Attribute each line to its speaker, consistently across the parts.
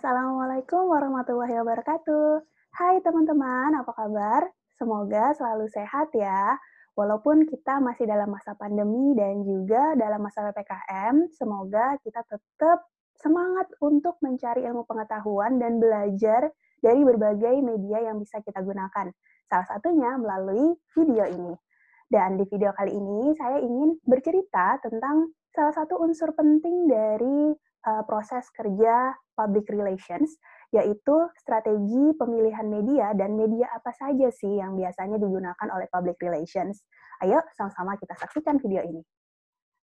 Speaker 1: Assalamualaikum warahmatullahi wabarakatuh. Hai teman-teman, apa kabar? Semoga selalu sehat ya. Walaupun kita masih dalam masa pandemi dan juga dalam masa PPKM, semoga kita tetap semangat untuk mencari ilmu pengetahuan dan belajar dari berbagai media yang bisa kita gunakan. Salah satunya melalui video ini. Dan di video kali ini saya ingin bercerita tentang salah satu unsur penting dari proses kerja public relations, yaitu strategi pemilihan media dan media apa saja sih yang biasanya digunakan oleh public relations. Ayo sama-sama kita saksikan video ini.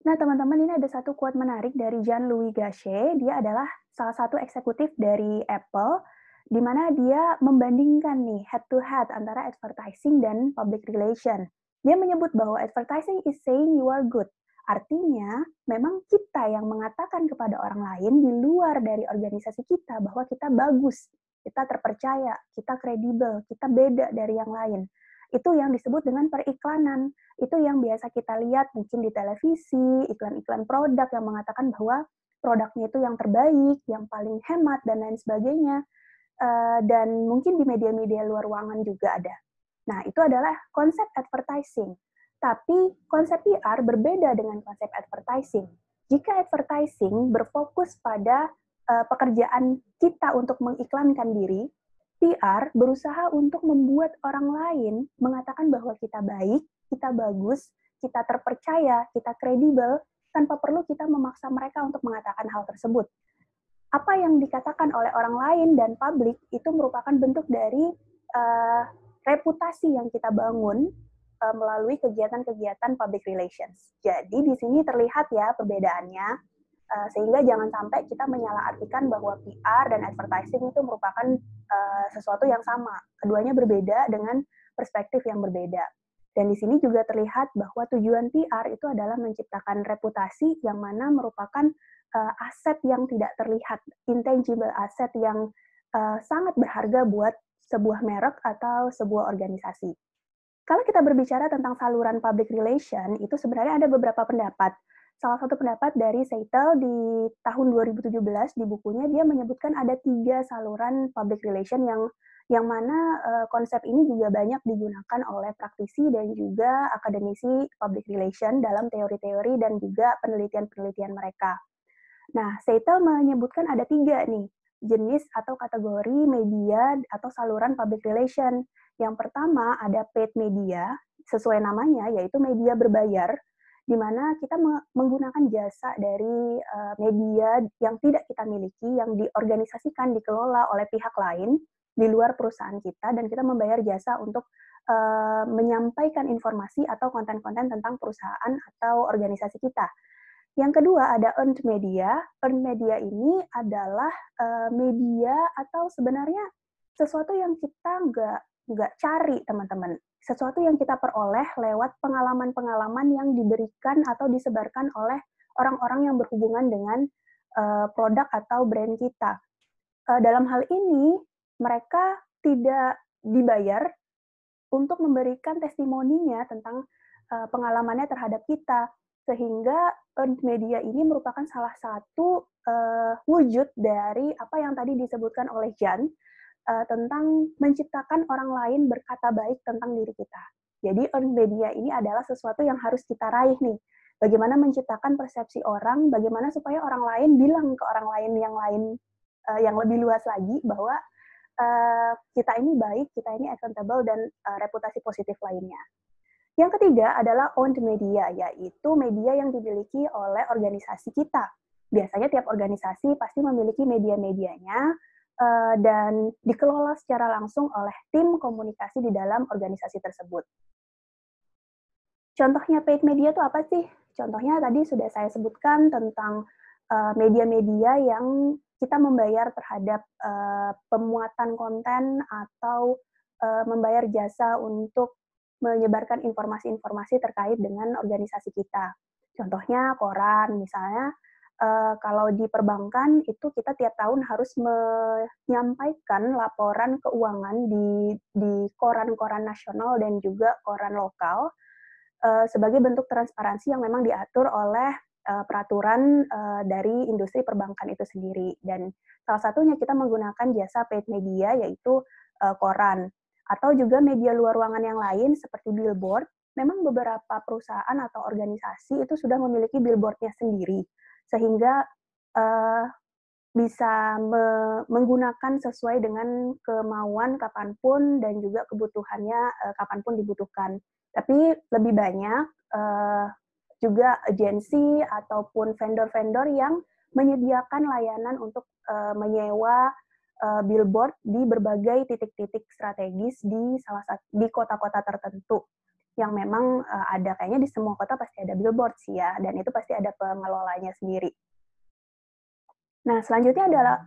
Speaker 1: Nah, teman-teman, ini ada satu quote menarik dari Jean-Louis Gachet. Dia adalah salah satu eksekutif dari Apple, di mana dia membandingkan nih head to head antara advertising dan public relation. Dia menyebut bahwa advertising is saying you are good. Artinya, memang kita yang mengatakan kepada orang lain di luar dari organisasi kita bahwa kita bagus, kita terpercaya, kita kredibel, kita beda dari yang lain. Itu yang disebut dengan periklanan. Itu yang biasa kita lihat mungkin di televisi, iklan-iklan produk yang mengatakan bahwa produknya itu yang terbaik, yang paling hemat, dan lain sebagainya. Dan mungkin di media-media luar ruangan juga ada. Nah, itu adalah konsep advertising. Tapi konsep PR berbeda dengan konsep advertising. Jika advertising berfokus pada pekerjaan kita untuk mengiklankan diri, PR berusaha untuk membuat orang lain mengatakan bahwa kita baik, kita bagus, kita terpercaya, kita kredibel, tanpa perlu kita memaksa mereka untuk mengatakan hal tersebut. Apa yang dikatakan oleh orang lain dan publik itu merupakan bentuk dari reputasi yang kita bangun melalui kegiatan-kegiatan public relations. Jadi di sini terlihat ya perbedaannya, sehingga jangan sampai kita menyalahartikan bahwa PR dan advertising itu merupakan sesuatu yang sama. Keduanya berbeda dengan perspektif yang berbeda. Dan di sini juga terlihat bahwa tujuan PR itu adalah menciptakan reputasi yang mana merupakan aset yang tidak terlihat, intangible aset yang sangat berharga buat sebuah merek atau sebuah organisasi. Kalau kita berbicara tentang saluran public relation, itu sebenarnya ada beberapa pendapat. Salah satu pendapat dari Seitel di tahun 2017 di bukunya dia menyebutkan ada 3 saluran public relation yang mana konsep ini juga banyak digunakan oleh praktisi dan juga akademisi public relation dalam teori-teori dan juga penelitian-penelitian mereka. Nah, Seitel menyebutkan ada 3 nih jenis atau kategori media atau saluran public relation. Yang pertama ada paid media, sesuai namanya yaitu media berbayar, di mana kita menggunakan jasa dari media yang tidak kita miliki, yang diorganisasikan, dikelola oleh pihak lain di luar perusahaan kita, dan kita membayar jasa untuk menyampaikan informasi atau konten-konten tentang perusahaan atau organisasi kita. Yang kedua ada earned media. Earned media ini adalah media atau sebenarnya sesuatu yang kita nggak cari, teman-teman. Sesuatu yang kita peroleh lewat pengalaman-pengalaman yang diberikan atau disebarkan oleh orang-orang yang berhubungan dengan produk atau brand kita. Dalam hal ini, mereka tidak dibayar untuk memberikan testimoninya tentang pengalamannya terhadap kita, sehingga earned media ini merupakan salah satu wujud dari apa yang tadi disebutkan oleh Jan tentang menciptakan orang lain berkata baik tentang diri kita. Jadi earned media ini adalah sesuatu yang harus kita raih nih. Bagaimana menciptakan persepsi orang, bagaimana supaya orang lain bilang ke orang lain yang lebih luas lagi bahwa kita ini baik, kita ini accountable, dan reputasi positif lainnya. Yang ketiga adalah owned media, yaitu media yang dimiliki oleh organisasi kita. Biasanya tiap organisasi pasti memiliki media-medianya dan dikelola secara langsung oleh tim komunikasi di dalam organisasi tersebut. Contohnya paid media itu apa sih? Contohnya tadi sudah saya sebutkan tentang media-media yang kita membayar terhadap pemuatan konten atau membayar jasa untuk menyebarkan informasi-informasi terkait dengan organisasi kita. Contohnya koran, misalnya kalau di perbankan itu kita tiap tahun harus menyampaikan laporan keuangan di koran-koran nasional dan juga koran lokal sebagai bentuk transparansi yang memang diatur oleh peraturan dari industri perbankan itu sendiri. Dan salah satunya kita menggunakan jasa paid media, yaitu koran. Atau juga media luar ruangan yang lain seperti billboard, memang beberapa perusahaan atau organisasi itu sudah memiliki billboard-nya sendiri, sehingga uh, bisa menggunakan sesuai dengan kemauan kapanpun dan juga kebutuhannya kapanpun dibutuhkan. Tapi lebih banyak juga agensi ataupun vendor-vendor yang menyediakan layanan untuk menyewa billboard di berbagai titik-titik strategis di kota-kota tertentu yang memang ada, kayaknya di semua kota pasti ada billboard sih ya, dan itu pasti ada pengelolanya sendiri. Nah, selanjutnya adalah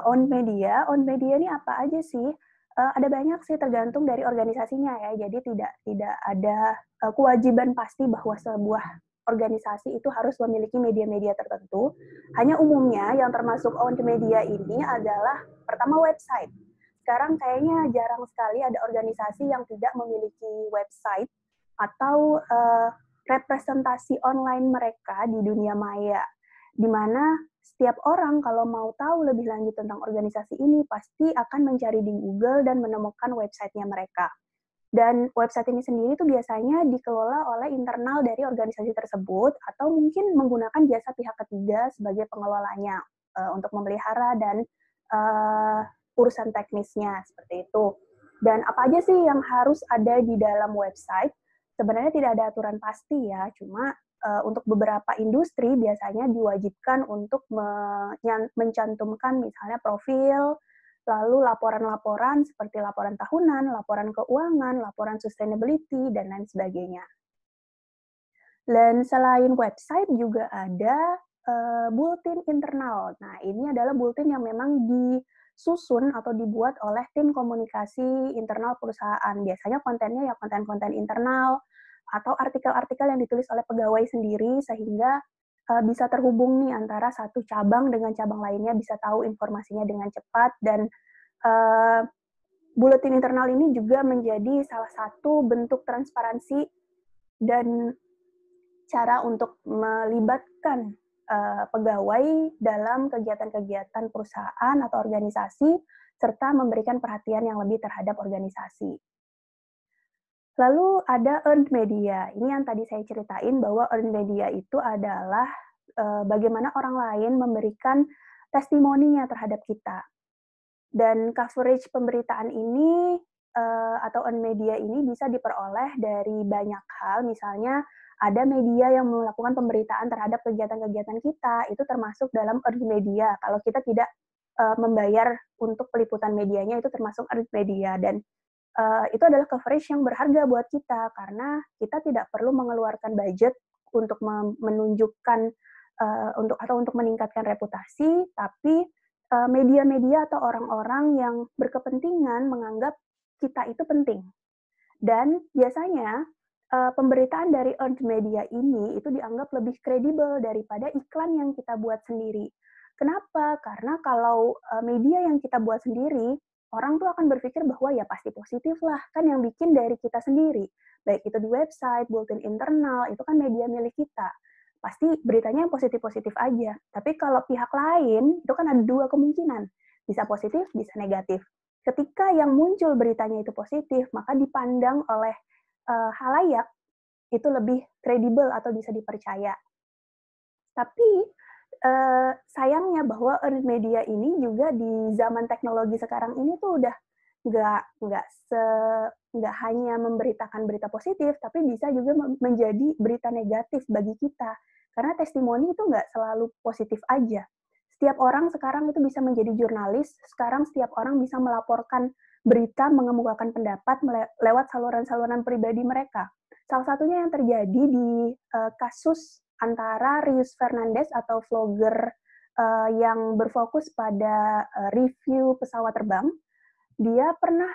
Speaker 1: owned media. Owned media ini apa aja sih? Ada banyak sih, tergantung dari organisasinya ya. Jadi tidak ada kewajiban pasti bahwa sebuah organisasi itu harus memiliki media-media tertentu. Hanya umumnya yang termasuk owned media ini adalah pertama website. Sekarang kayaknya jarang sekali ada organisasi yang tidak memiliki website atau representasi online mereka di dunia maya, di mana setiap orang kalau mau tahu lebih lanjut tentang organisasi ini pasti akan mencari di Google dan menemukan websitenya mereka. Dan website ini sendiri tuh biasanya dikelola oleh internal dari organisasi tersebut atau mungkin menggunakan jasa pihak ketiga sebagai pengelolanya untuk memelihara dan urusan teknisnya seperti itu. Dan apa aja sih yang harus ada di dalam website? Sebenarnya tidak ada aturan pasti ya, cuma untuk beberapa industri biasanya diwajibkan untuk mencantumkan misalnya profil, lalu laporan-laporan seperti laporan tahunan, laporan keuangan, laporan sustainability, dan lain sebagainya. Dan selain website juga ada bulletin internal. Nah, ini adalah bulletin yang memang disusun atau dibuat oleh tim komunikasi internal perusahaan. Biasanya kontennya ya konten-konten internal atau artikel-artikel yang ditulis oleh pegawai sendiri sehingga bisa terhubung nih antara satu cabang dengan cabang lainnya, bisa tahu informasinya dengan cepat, dan bulletin internal ini juga menjadi salah satu bentuk transparansi dan cara untuk melibatkan pegawai dalam kegiatan-kegiatan perusahaan atau organisasi, serta memberikan perhatian yang lebih terhadap organisasi. Lalu ada earned media. Ini yang tadi saya ceritain bahwa earned media itu adalah bagaimana orang lain memberikan testimoninya terhadap kita. Dan coverage pemberitaan ini atau earned media ini bisa diperoleh dari banyak hal, misalnya ada media yang melakukan pemberitaan terhadap kegiatan-kegiatan kita, itu termasuk dalam earned media. Kalau kita tidak membayar untuk peliputan medianya, itu termasuk earned media. Dan itu adalah coverage yang berharga buat kita, karena kita tidak perlu mengeluarkan budget untuk menunjukkan untuk meningkatkan reputasi, tapi media-media atau orang-orang yang berkepentingan menganggap kita itu penting. Dan biasanya pemberitaan dari earned media ini itu dianggap lebih kredibel daripada iklan yang kita buat sendiri. Kenapa? Karena kalau media yang kita buat sendiri, orang tuh akan berpikir bahwa ya pasti positif lah, kan yang bikin dari kita sendiri. Baik itu di website, bulletin internal, itu kan media milik kita. Pasti beritanya yang positif-positif aja. Tapi kalau pihak lain, itu kan ada dua kemungkinan. Bisa positif, bisa negatif. Ketika yang muncul beritanya itu positif, maka dipandang oleh halayak itu lebih kredibel atau bisa dipercaya. Tapi sayangnya bahwa earned media ini juga di zaman teknologi sekarang ini tuh udah nggak hanya memberitakan berita positif, tapi bisa juga menjadi berita negatif bagi kita. Karena testimoni itu nggak selalu positif aja. Setiap orang sekarang itu bisa menjadi jurnalis, sekarang setiap orang bisa melaporkan berita, mengemukakan pendapat lewat saluran-saluran pribadi mereka. Salah satunya yang terjadi di kasus antara Rius Fernandez atau vlogger yang berfokus pada review pesawat terbang. Dia pernah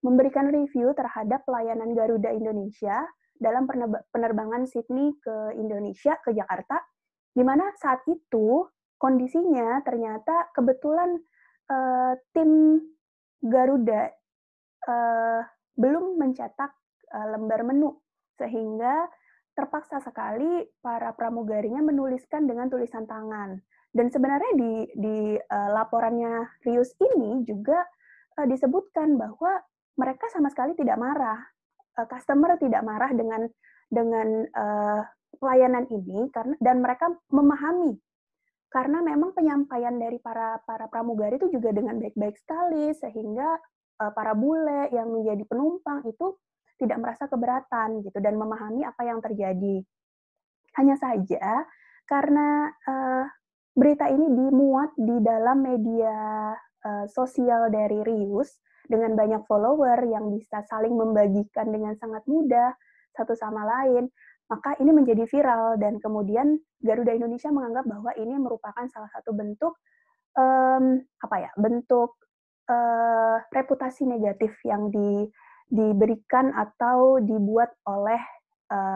Speaker 1: memberikan review terhadap pelayanan Garuda Indonesia dalam penerbangan Sydney ke Indonesia, ke Jakarta, di mana saat itu kondisinya ternyata kebetulan tim Garuda belum mencetak lembar menu, sehingga terpaksa sekali para pramugarinya menuliskan dengan tulisan tangan. Dan sebenarnya di laporannya Rius ini juga disebutkan bahwa mereka sama sekali tidak marah, customer tidak marah dengan pelayanan ini karena dan mereka memahami karena memang penyampaian dari para para pramugari itu juga dengan baik-baik sekali sehingga para bule yang menjadi penumpang itu tidak merasa keberatan gitu dan memahami apa yang terjadi. Hanya saja karena, berita ini dimuat di dalam media, sosial dari Rius dengan banyak follower yang bisa saling membagikan dengan sangat mudah satu sama lain, maka ini menjadi viral dan kemudian Garuda Indonesia menganggap bahwa ini merupakan salah satu bentuk, apa ya, bentuk, reputasi negatif yang diberikan atau dibuat oleh,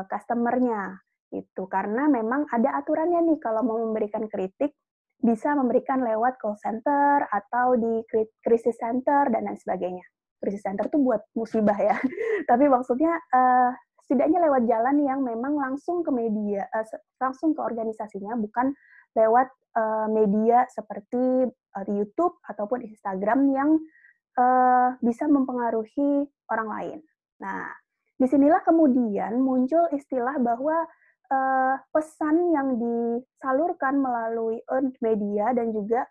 Speaker 1: customer-nya, gitu. Karena memang ada aturannya nih kalau mau memberikan kritik, bisa memberikan lewat call center atau di crisis center dan lain sebagainya. Crisis center tuh buat musibah ya, tapi maksudnya, setidaknya lewat jalan yang memang langsung ke media, langsung ke organisasinya, bukan lewat, media seperti, YouTube ataupun Instagram yang, bisa mempengaruhi orang lain. Nah, disinilah kemudian muncul istilah bahwa, pesan yang disalurkan melalui earned media dan juga,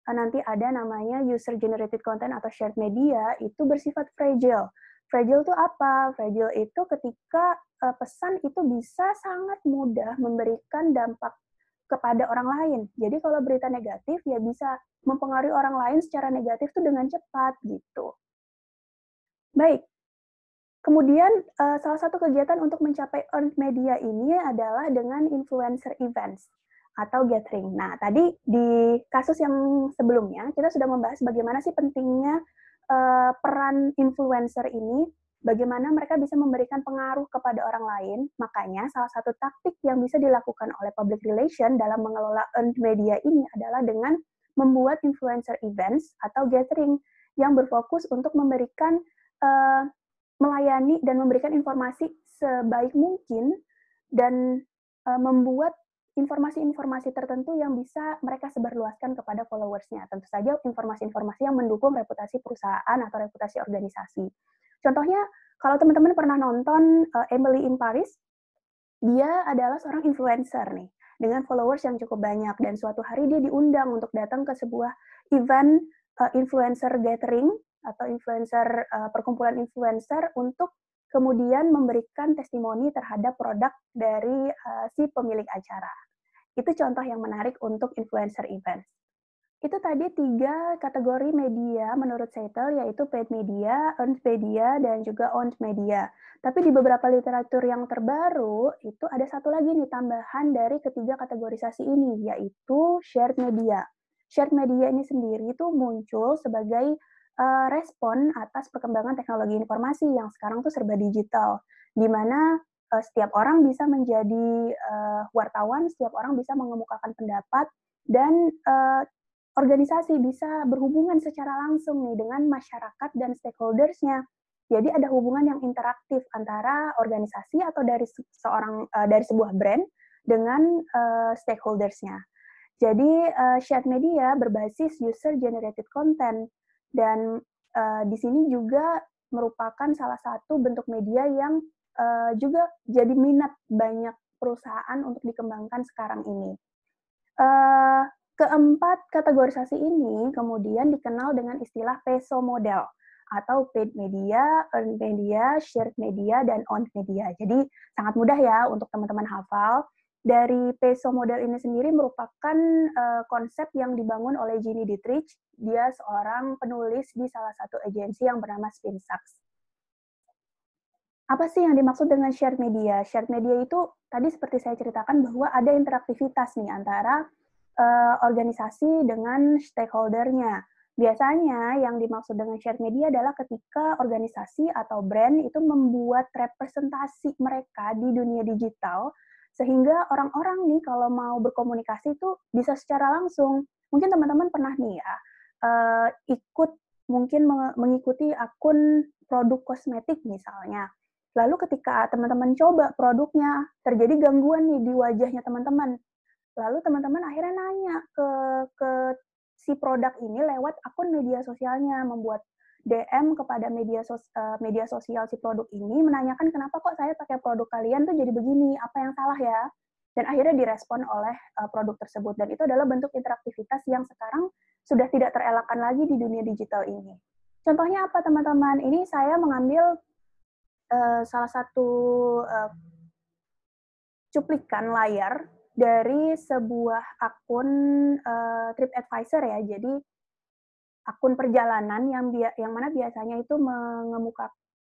Speaker 1: nanti ada namanya user generated content atau shared media itu bersifat fragile. Fragile itu apa? Fragile itu ketika, pesan itu bisa sangat mudah memberikan dampak kepada orang lain. Jadi kalau berita negatif ya bisa mempengaruhi orang lain secara negatif tuh dengan cepat gitu. Baik, kemudian, salah satu kegiatan untuk mencapai earned media ini adalah dengan influencer events atau gathering. Nah, tadi di kasus yang sebelumnya kita sudah membahas bagaimana sih pentingnya, peran influencer ini, bagaimana mereka bisa memberikan pengaruh kepada orang lain. Makanya salah satu taktik yang bisa dilakukan oleh public relation dalam mengelola earned media ini adalah dengan membuat influencer events atau gathering yang berfokus untuk memberikan, eee melayani dan memberikan informasi sebaik mungkin dan, membuat informasi-informasi tertentu yang bisa mereka sebarluaskan kepada followers-nya. Tentu saja informasi-informasi yang mendukung reputasi perusahaan atau reputasi organisasi. Contohnya, kalau teman-teman pernah nonton, Emily in Paris, dia adalah seorang influencer nih, dengan followers yang cukup banyak dan suatu hari dia diundang untuk datang ke sebuah event, influencer gathering atau influencer, perkumpulan influencer untuk kemudian memberikan testimoni terhadap produk dari, si pemilik acara. Itu contoh yang menarik untuk influencer event. Itu tadi 3 kategori media menurut Seitel, yaitu paid media, earned media, dan juga owned media. Tapi di beberapa literatur yang terbaru, itu ada satu lagi nih tambahan dari ketiga kategorisasi ini, yaitu shared media. Shared media ini sendiri itu muncul sebagai respon atas perkembangan teknologi informasi yang sekarang tuh serba digital, di mana setiap orang bisa menjadi wartawan, setiap orang bisa mengemukakan pendapat, dan organisasi bisa berhubungan secara langsung nih dengan masyarakat dan stakeholders-nya. Jadi ada hubungan yang interaktif antara organisasi atau dari sebuah brand dengan, stakeholders-nya. Jadi, shared media berbasis user generated content dan, di sini juga merupakan salah satu bentuk media yang, juga jadi minat banyak perusahaan untuk dikembangkan sekarang ini. Eee, Keempat kategorisasi ini kemudian dikenal dengan istilah PESO model atau paid media, earned media, shared media, dan owned media. Jadi sangat mudah ya untuk teman-teman hafal. Dari PESO model ini sendiri merupakan, konsep yang dibangun oleh Ginny Dietrich. Dia seorang penulis di salah satu agensi yang bernama Spinsucks. Apa sih yang dimaksud dengan shared media? Shared media itu tadi seperti saya ceritakan bahwa ada interaktivitas nih antara organisasi dengan stakeholder-nya. Biasanya yang dimaksud dengan shared media adalah ketika organisasi atau brand itu membuat representasi mereka di dunia digital, sehingga orang-orang nih kalau mau berkomunikasi itu bisa secara langsung. Mungkin teman-teman pernah nih ya, ikut mungkin mengikuti akun produk kosmetik misalnya. Lalu ketika teman-teman coba produknya, terjadi gangguan nih di wajahnya teman-teman. Lalu teman-teman akhirnya nanya ke si produk ini lewat akun media sosialnya, membuat DM kepada media sosial si produk ini, menanyakan, "Kenapa kok saya pakai produk kalian tuh jadi begini? Apa yang salah ya?" Dan akhirnya direspon oleh produk tersebut. Dan itu adalah bentuk interaktivitas yang sekarang sudah tidak terelakkan lagi di dunia digital ini. Contohnya apa teman-teman? Ini saya mengambil salah satu cuplikan layar dari sebuah akun TripAdvisor ya. Jadi akun perjalanan yang mana biasanya itu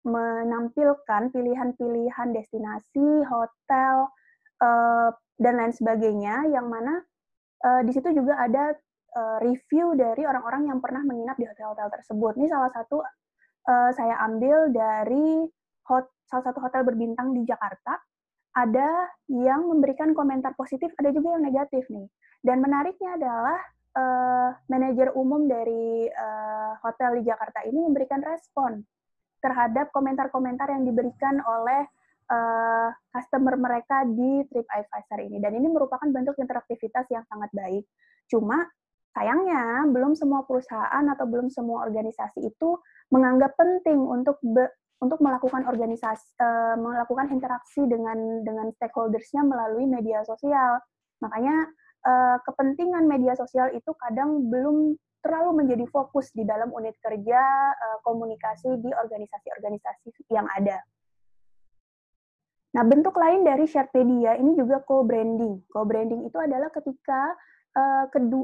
Speaker 1: menampilkan pilihan-pilihan destinasi, hotel, dan lain sebagainya, yang mana di situ juga ada review dari orang-orang yang pernah menginap di hotel-hotel tersebut. Ini salah satu saya ambil dari salah satu hotel berbintang di Jakarta. Ada yang memberikan komentar positif, ada juga yang negatif nih. Dan menariknya adalah manajer umum dari hotel di Jakarta ini memberikan respon terhadap komentar-komentar yang diberikan oleh customer mereka di TripAdvisor ini. Dan ini merupakan bentuk interaktivitas yang sangat baik. Cuma sayangnya belum semua perusahaan atau belum semua organisasi itu menganggap penting untuk melakukan melakukan interaksi dengan stakeholders-nya melalui media sosial. Makanya kepentingan media sosial itu kadang belum terlalu menjadi fokus di dalam unit kerja komunikasi di organisasi-organisasi yang ada. Nah, bentuk lain dari shared media ini juga co-branding. Co-branding itu adalah ketika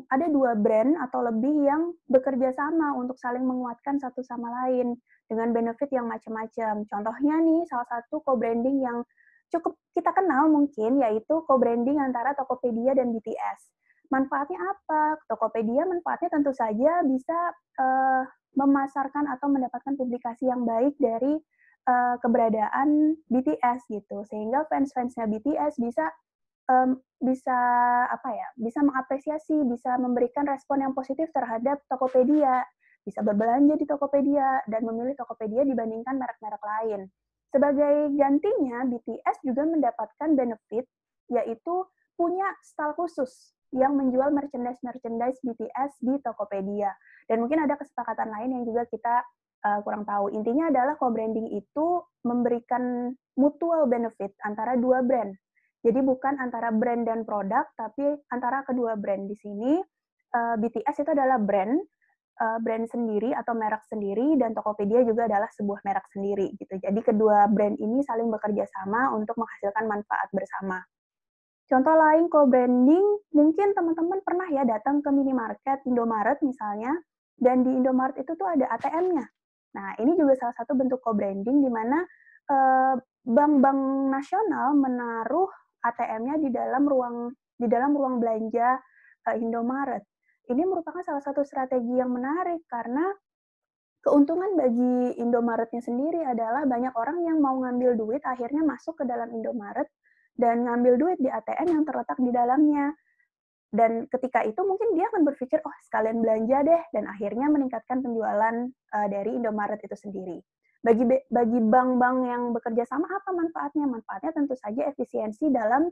Speaker 1: ada dua brand atau lebih yang bekerja sama untuk saling menguatkan satu sama lain dengan benefit yang macam-macam. Contohnya nih, salah satu co-branding yang cukup kita kenal mungkin, yaitu co-branding antara Tokopedia dan BTS. Manfaatnya apa? Tokopedia manfaatnya tentu saja bisa memasarkan atau mendapatkan publikasi yang baik dari keberadaan BTS gitu, sehingga fans-fansnya BTS bisa bisa mengapresiasi, bisa memberikan respon yang positif terhadap Tokopedia, bisa berbelanja di Tokopedia dan memilih Tokopedia dibandingkan merek-merek lain. Sebagai gantinya, BTS juga mendapatkan benefit, yaitu punya style khusus yang menjual merchandise BTS di Tokopedia. Dan mungkin ada kesepakatan lain yang juga kita kurang tahu. Intinya adalah co-branding itu memberikan mutual benefit antara dua brand. Jadi bukan antara brand dan produk, tapi antara kedua brand. Di sini BTS itu adalah brand sendiri atau merek sendiri, dan Tokopedia juga adalah sebuah merek sendiri gitu. Jadi kedua brand ini saling bekerja sama untuk menghasilkan manfaat bersama. Contoh lain co-branding, mungkin teman-teman pernah ya datang ke minimarket Indomaret misalnya, dan di Indomaret itu tuh ada ATM-nya. Nah, ini juga salah satu bentuk co-branding di mana bank-bank nasional menaruh ATM-nya di dalam ruang belanja Indomaret. Ini merupakan salah satu strategi yang menarik karena keuntungan bagi Indomaret-nya sendiri adalah banyak orang yang mau ngambil duit akhirnya masuk ke dalam Indomaret dan ngambil duit di ATM yang terletak di dalamnya. Dan ketika itu mungkin dia akan berpikir, oh sekalian belanja deh, dan akhirnya meningkatkan penjualan dari Indomaret itu sendiri. Bagi bank-bank yang bekerja sama, apa manfaatnya? Manfaatnya tentu saja efisiensi dalam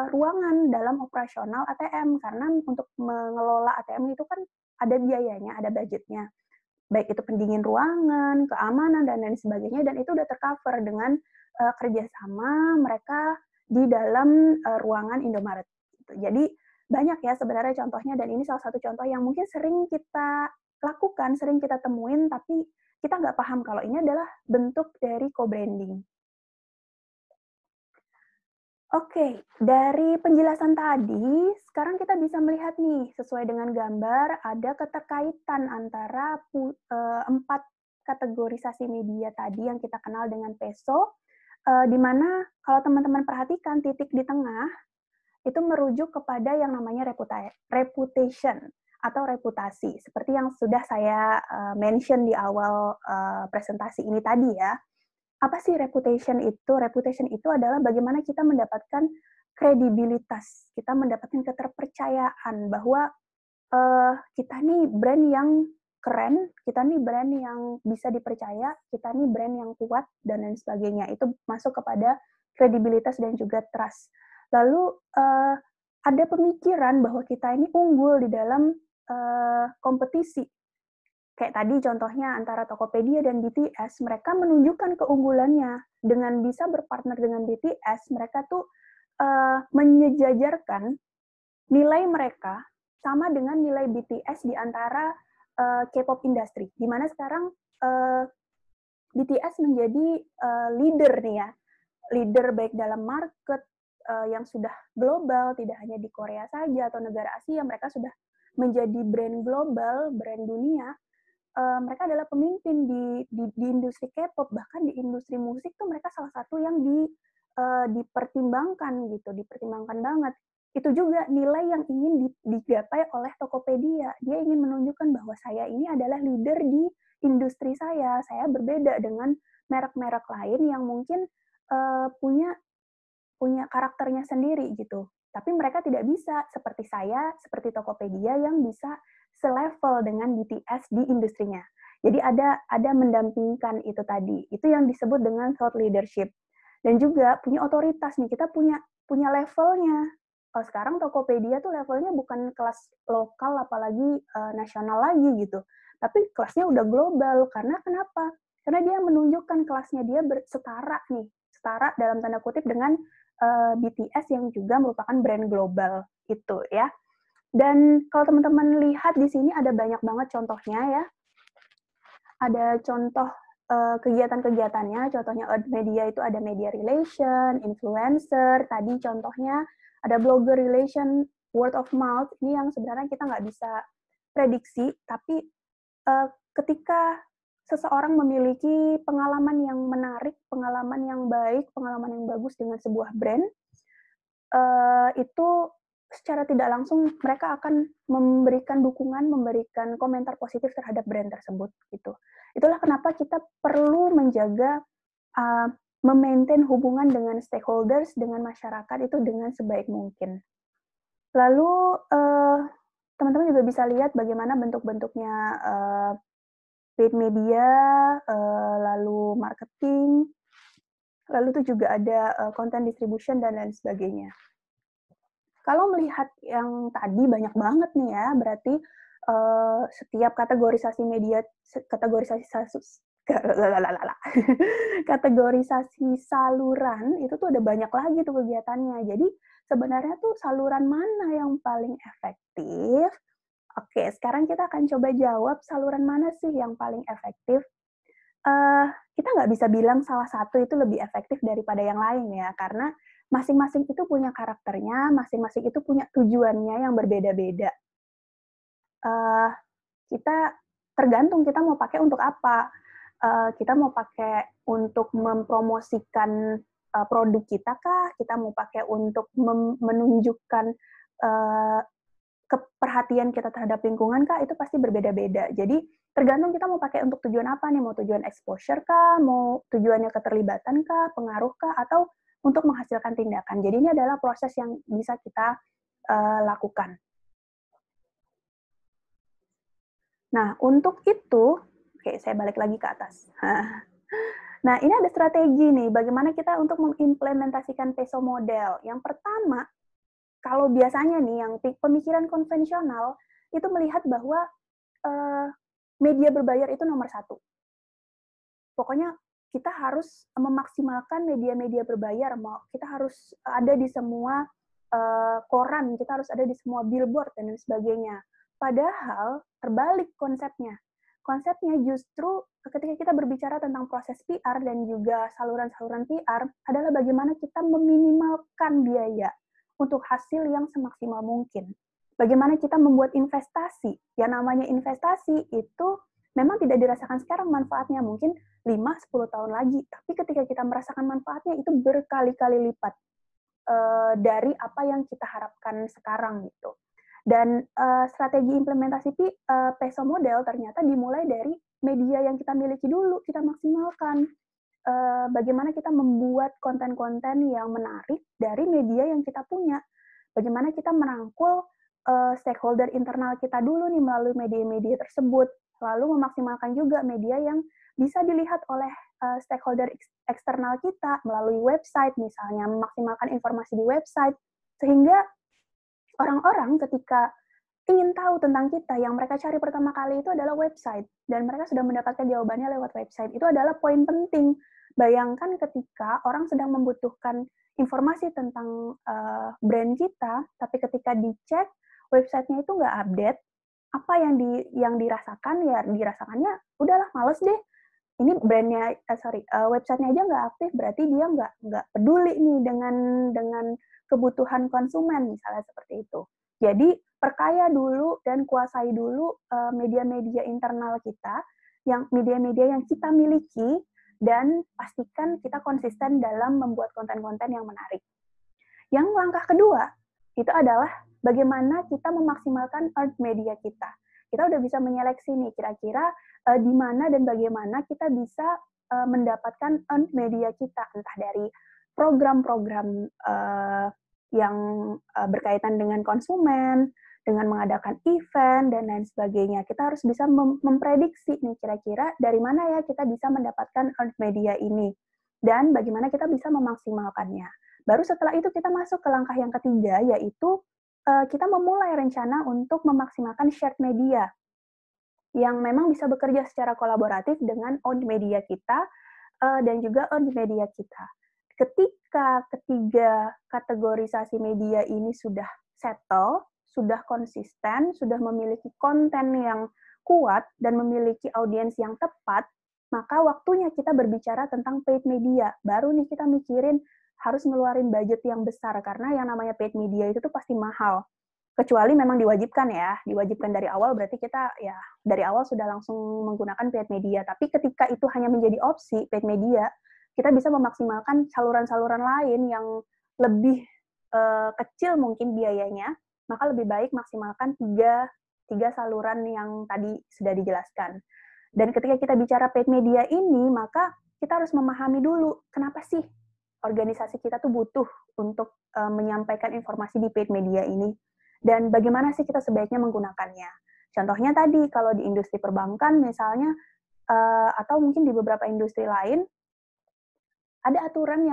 Speaker 1: ruangan, dalam operasional ATM, karena untuk mengelola ATM itu kan ada biayanya, ada budgetnya. Baik itu pendingin ruangan, keamanan, dan lain sebagainya, dan itu udah tercover dengan kerjasama mereka di dalam ruangan Indomaret. Jadi banyak ya sebenarnya contohnya, dan ini salah satu contoh yang mungkin sering kita lakukan, sering kita temuin, tapi kita nggak paham kalau ini adalah bentuk dari co-branding. Oke, dari penjelasan tadi, sekarang kita bisa melihat nih, sesuai dengan gambar, ada keterkaitan antara 4 kategorisasi media tadi yang kita kenal dengan PESO, di mana kalau teman-teman perhatikan titik di tengah, itu merujuk kepada yang namanya reputation atau reputasi, seperti yang sudah saya mention di awal presentasi ini tadi ya. Apa sih reputation itu? Reputation itu adalah bagaimana kita mendapatkan kredibilitas, kita mendapatkan keterpercayaan bahwa kita nih brand yang keren, kita nih brand yang bisa dipercaya, kita nih brand yang kuat, dan lain sebagainya. Itu masuk kepada kredibilitas dan juga trust. Lalu ada pemikiran bahwa kita ini unggul di dalam kompetisi. Kayak tadi contohnya antara Tokopedia dan BTS, mereka menunjukkan keunggulannya. Dengan bisa berpartner dengan BTS, mereka tuh menyejajarkan nilai mereka sama dengan nilai BTS di antara K-pop industry. Di mana sekarang BTS menjadi leader nih ya, leader baik dalam market yang sudah global, tidak hanya di Korea saja atau negara Asia, mereka sudah menjadi brand global, brand dunia. Mereka adalah pemimpin di industri K-pop, bahkan di industri musik tuh mereka salah satu yang dipertimbangkan gitu, dipertimbangkan banget. Itu juga nilai yang ingin digapai oleh Tokopedia. Dia ingin menunjukkan bahwa saya ini adalah leader di industri saya berbeda dengan merek-merek lain yang mungkin punya karakternya sendiri gitu. Tapi mereka tidak bisa seperti saya, seperti Tokopedia yang bisa selevel dengan BTS di industrinya. Jadi ada mendampingkan itu tadi. Itu yang disebut dengan thought leadership. Dan juga punya otoritas nih, kita punya levelnya. Sekarang Tokopedia tuh levelnya bukan kelas lokal apalagi nasional lagi gitu. Tapi kelasnya udah global. Karena kenapa? Karena dia menunjukkan kelasnya dia setara nih, setara dalam tanda kutip dengan BTS yang juga merupakan brand global itu ya. Dan kalau teman-teman lihat di sini ada banyak banget contohnya ya. Ada contoh kegiatan-kegiatannya, contohnya media itu ada media relation, influencer, tadi contohnya ada blogger relation, word of mouth, ini yang sebenarnya kita nggak bisa prediksi, tapi ketika seseorang memiliki pengalaman yang menarik, pengalaman yang baik, pengalaman yang bagus dengan sebuah brand, itu secara tidak langsung mereka akan memberikan dukungan, memberikan komentar positif terhadap brand tersebut gitu. Itulah kenapa kita perlu menjaga memaintain hubungan dengan stakeholders, dengan masyarakat itu dengan sebaik mungkin. Lalu teman-teman juga bisa lihat bagaimana bentuk-bentuknya paid media, lalu marketing, lalu itu juga ada content distribution dan lain sebagainya. Kalau melihat yang tadi banyak banget nih ya, berarti setiap kategorisasi media, kategorisasi saluran itu tuh ada banyak lagi tuh kegiatannya. Jadi sebenarnya tuh saluran mana yang paling efektif? Oke, sekarang kita akan coba jawab saluran mana sih yang paling efektif. Kita nggak bisa bilang salah satu itu lebih efektif daripada yang lain ya, karena masing-masing itu punya karakternya, masing-masing itu punya tujuannya yang berbeda-beda. Kita tergantung kita mau pakai untuk apa. Kita mau pakai untuk mempromosikan produk kita kah? Kita mau pakai untuk menunjukkan perhatian kita terhadap lingkungan kah? Itu pasti berbeda-beda. Jadi tergantung kita mau pakai untuk tujuan apa nih, mau tujuan exposure kah, mau tujuannya keterlibatan kah, pengaruh kah, atau untuk menghasilkan tindakan. Jadi ini adalah proses yang bisa kita lakukan. Nah, untuk itu, oke, saya balik lagi ke atas. Nah, ini ada strategi nih, bagaimana kita untuk mengimplementasikan peso model. Yang pertama, kalau biasanya nih, yang pemikiran konvensional, itu melihat bahwa media berbayar itu nomor satu. Pokoknya kita harus memaksimalkan media-media berbayar, kita harus ada di semua koran, kita harus ada di semua billboard, dan lain sebagainya. Padahal terbalik konsepnya. Konsepnya justru ketika kita berbicara tentang proses PR dan juga saluran-saluran PR adalah bagaimana kita meminimalkan biaya untuk hasil yang semaksimal mungkin. Bagaimana kita membuat investasi. Yang namanya investasi itu memang tidak dirasakan sekarang manfaatnya, mungkin 5-10 tahun lagi. Tapi ketika kita merasakan manfaatnya itu berkali-kali lipat dari apa yang kita harapkan sekarang gitu. Dan strategi implementasi peso model ternyata dimulai dari media yang kita miliki dulu, kita maksimalkan. Bagaimana kita membuat konten-konten yang menarik dari media yang kita punya. Bagaimana kita merangkul stakeholder internal kita dulu nih melalui media-media tersebut. lalu memaksimalkan juga media yang bisa dilihat oleh stakeholder eksternal kita melalui website misalnya, memaksimalkan informasi di website, sehingga orang-orang ketika ingin tahu tentang kita, yang mereka cari pertama kali itu adalah website, dan mereka sudah mendapatkan jawabannya lewat website. Itu adalah poin penting. Bayangkan ketika orang sedang membutuhkan informasi tentang brand kita, tapi ketika dicek, website-nya itu nggak update, apa yang dirasakan, ya dirasakannya, udahlah males deh, ini brandnya, websitenya aja nggak aktif, berarti dia nggak peduli nih dengan kebutuhan konsumen, misalnya seperti itu. Jadi perkaya dulu dan kuasai dulu media-media internal kita, yang media-media yang kita miliki, dan pastikan kita konsisten dalam membuat konten-konten yang menarik. Yang langkah kedua, itu adalah bagaimana kita memaksimalkan earned media kita. Kita udah bisa menyeleksi nih, kira-kira di mana dan bagaimana kita bisa mendapatkan earned media kita, entah dari program-program yang berkaitan dengan konsumen, dengan mengadakan event, dan lain sebagainya. Kita harus bisa memprediksi nih, kira-kira dari mana ya kita bisa mendapatkan earned media ini, dan bagaimana kita bisa memaksimalkannya. Baru setelah itu kita masuk ke langkah yang ketiga, yaitu kita memulai rencana untuk memaksimalkan shared media yang memang bisa bekerja secara kolaboratif dengan owned media kita dan juga earned media kita. Ketika ketiga kategorisasi media ini sudah settle, sudah konsisten, sudah memiliki konten yang kuat dan memiliki audiens yang tepat, maka waktunya kita berbicara tentang paid media. Baru nih kita mikirin harus ngeluarin budget yang besar, karena yang namanya paid media itu tuh pasti mahal. Kecuali memang diwajibkan ya, diwajibkan dari awal, berarti kita ya dari awal sudah langsung menggunakan paid media. Tapi ketika itu hanya menjadi opsi, paid media, kita bisa memaksimalkan saluran-saluran lain yang lebih kecil mungkin biayanya, maka lebih baik maksimalkan tiga saluran yang tadi sudah dijelaskan. Dan ketika kita bicara paid media ini, maka kita harus memahami dulu kenapa sih organisasi kita tuh butuh untuk menyampaikan informasi di paid media ini, dan bagaimana sih kita sebaiknya menggunakannya. Contohnya tadi, kalau di industri perbankan misalnya, atau mungkin di beberapa industri lain, ada aturan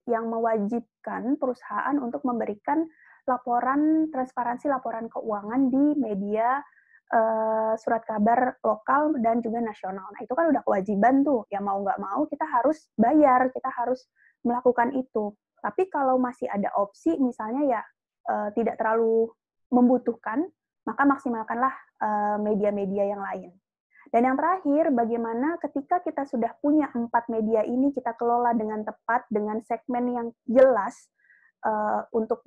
Speaker 1: yang mewajibkan perusahaan untuk memberikan laporan transparansi laporan keuangan di media surat kabar lokal dan juga nasional. Nah, itu kan udah kewajiban tuh, ya mau nggak mau kita harus bayar, kita harus melakukan itu. Tapi kalau masih ada opsi, misalnya ya tidak terlalu membutuhkan, maka maksimalkanlah media-media yang lain. Dan yang terakhir, bagaimana ketika kita sudah punya 4 media ini, kita kelola dengan tepat, dengan segmen yang jelas, untuk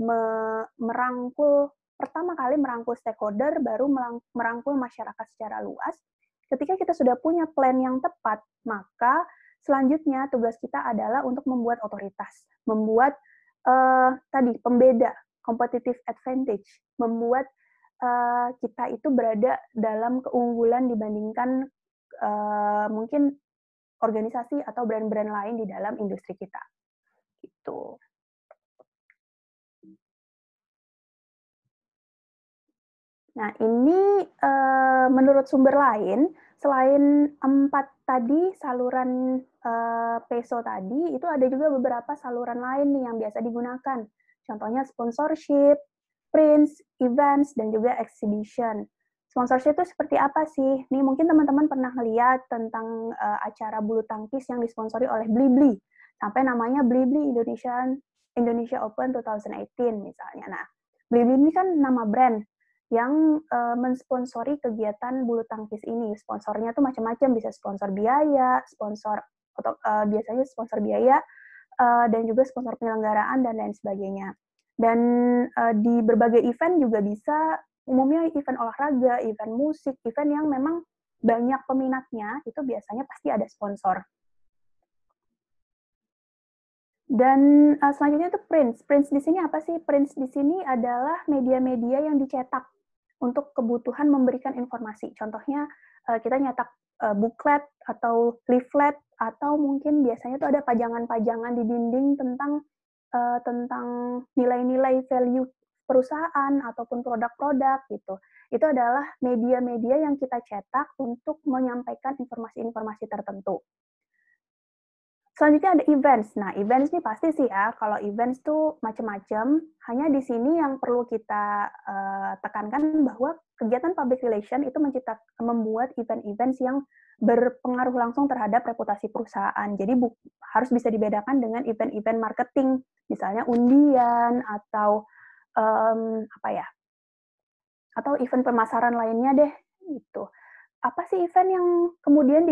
Speaker 1: merangkul, pertama kali merangkul stakeholder, baru merangkul masyarakat secara luas. Ketika kita sudah punya plan yang tepat, maka selanjutnya tugas kita adalah untuk membuat otoritas, membuat tadi pembeda, competitive advantage, membuat kita itu berada dalam keunggulan dibandingkan mungkin organisasi atau brand-brand lain di dalam industri kita. Gitu. Nah, ini menurut sumber lain, selain 4 tadi saluran peso tadi, itu ada juga beberapa saluran lain nih yang biasa digunakan. Contohnya sponsorship, prints, events, dan juga exhibition. Sponsorship itu seperti apa sih? Nih mungkin teman-teman pernah lihat tentang acara bulu tangkis yang disponsori oleh Blibli, sampai namanya Blibli Indonesia Open 2018 misalnya. Nah, Blibli ini kan nama brand yang mensponsori kegiatan bulu tangkis ini. Sponsornya tuh macam-macam, bisa sponsor biaya, sponsor atau biasanya sponsor biaya, dan juga sponsor penyelenggaraan dan lain sebagainya. Dan di berbagai event juga bisa, umumnya event olahraga, event musik, event yang memang banyak peminatnya, itu biasanya pasti ada sponsor. Dan selanjutnya itu prints. Prints di sini apa sih? Prints di sini adalah media-media yang dicetak untuk kebutuhan memberikan informasi. Contohnya kita nyetak booklet atau leaflet, atau mungkin biasanya itu ada pajangan-pajangan di dinding tentang nilai-nilai value perusahaan ataupun produk-produk gitu. Itu adalah media-media yang kita cetak untuk menyampaikan informasi-informasi tertentu. Selanjutnya ada events. Nah, events ini pasti sih ya, kalau events tuh macam-macam. Hanya di sini yang perlu kita tekankan bahwa kegiatan public relation itu membuat event-events yang berpengaruh langsung terhadap reputasi perusahaan. Jadi harus bisa dibedakan dengan event-event marketing, misalnya undian atau apa ya? Atau event pemasaran lainnya deh, gitu. Apa sih event yang kemudian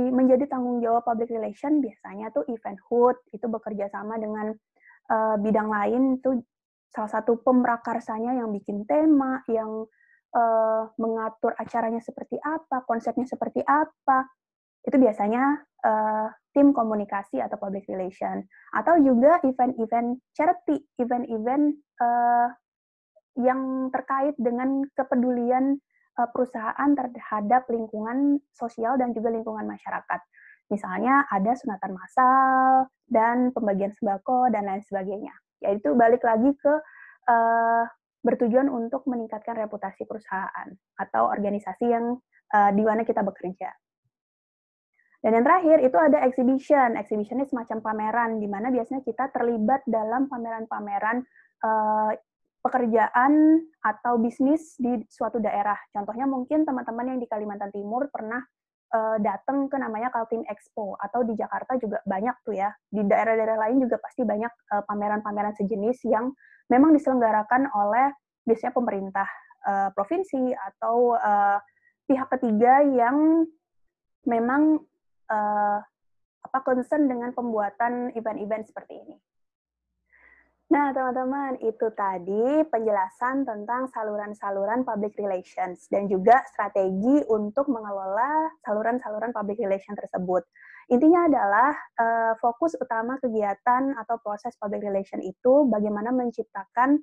Speaker 1: menjadi tanggung jawab public relation? Biasanya tuh event hood, itu bekerja sama dengan, bidang lain, itu salah satu pemrakarsanya yang bikin tema, yang, mengatur acaranya seperti apa, konsepnya seperti apa, itu biasanya, tim komunikasi atau public relation. Atau juga event-event charity, event-event, yang terkait dengan kepedulian, perusahaan terhadap lingkungan sosial dan juga lingkungan masyarakat. Misalnya ada sunatan massal, dan pembagian sembako, dan lain sebagainya. Yaitu balik lagi ke, eee, bertujuan untuk meningkatkan reputasi perusahaan atau organisasi yang, di mana kita bekerja. Dan yang terakhir itu ada exhibition. Exhibition ini semacam pameran, di mana biasanya kita terlibat dalam pameran-pameran, pekerjaan atau bisnis di suatu daerah. Contohnya mungkin teman-teman yang di Kalimantan Timur pernah, datang ke namanya Kaltim Expo, atau di Jakarta juga banyak tuh ya. Di daerah-daerah lain juga pasti banyak, pameran-pameran sejenis yang memang diselenggarakan oleh biasanya pemerintah, provinsi atau, pihak ketiga yang memang, eee, concern dengan pembuatan event-event seperti ini. Nah, teman-teman, itu tadi penjelasan tentang saluran-saluran public relations dan juga strategi untuk mengelola saluran-saluran public relation tersebut. Intinya adalah, fokus utama kegiatan atau proses public relation itu bagaimana menciptakan,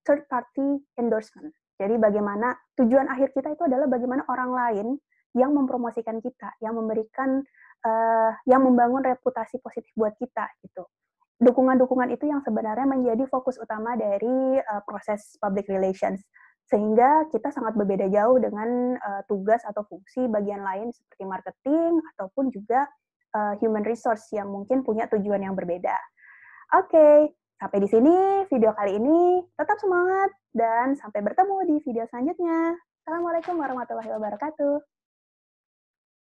Speaker 1: third party endorsement. Jadi bagaimana tujuan akhir kita itu adalah bagaimana orang lain yang mempromosikan kita, yang memberikan, yang membangun reputasi positif buat kita, gitu. Dukungan-dukungan itu yang sebenarnya menjadi fokus utama dari, proses public relations. Sehingga kita sangat berbeda jauh dengan, tugas atau fungsi bagian lain seperti marketing ataupun juga, human resource yang mungkin punya tujuan yang berbeda. Oke, sampai di sini video kali ini. Tetap semangat dan sampai bertemu di video selanjutnya. Assalamualaikum warahmatullahi wabarakatuh.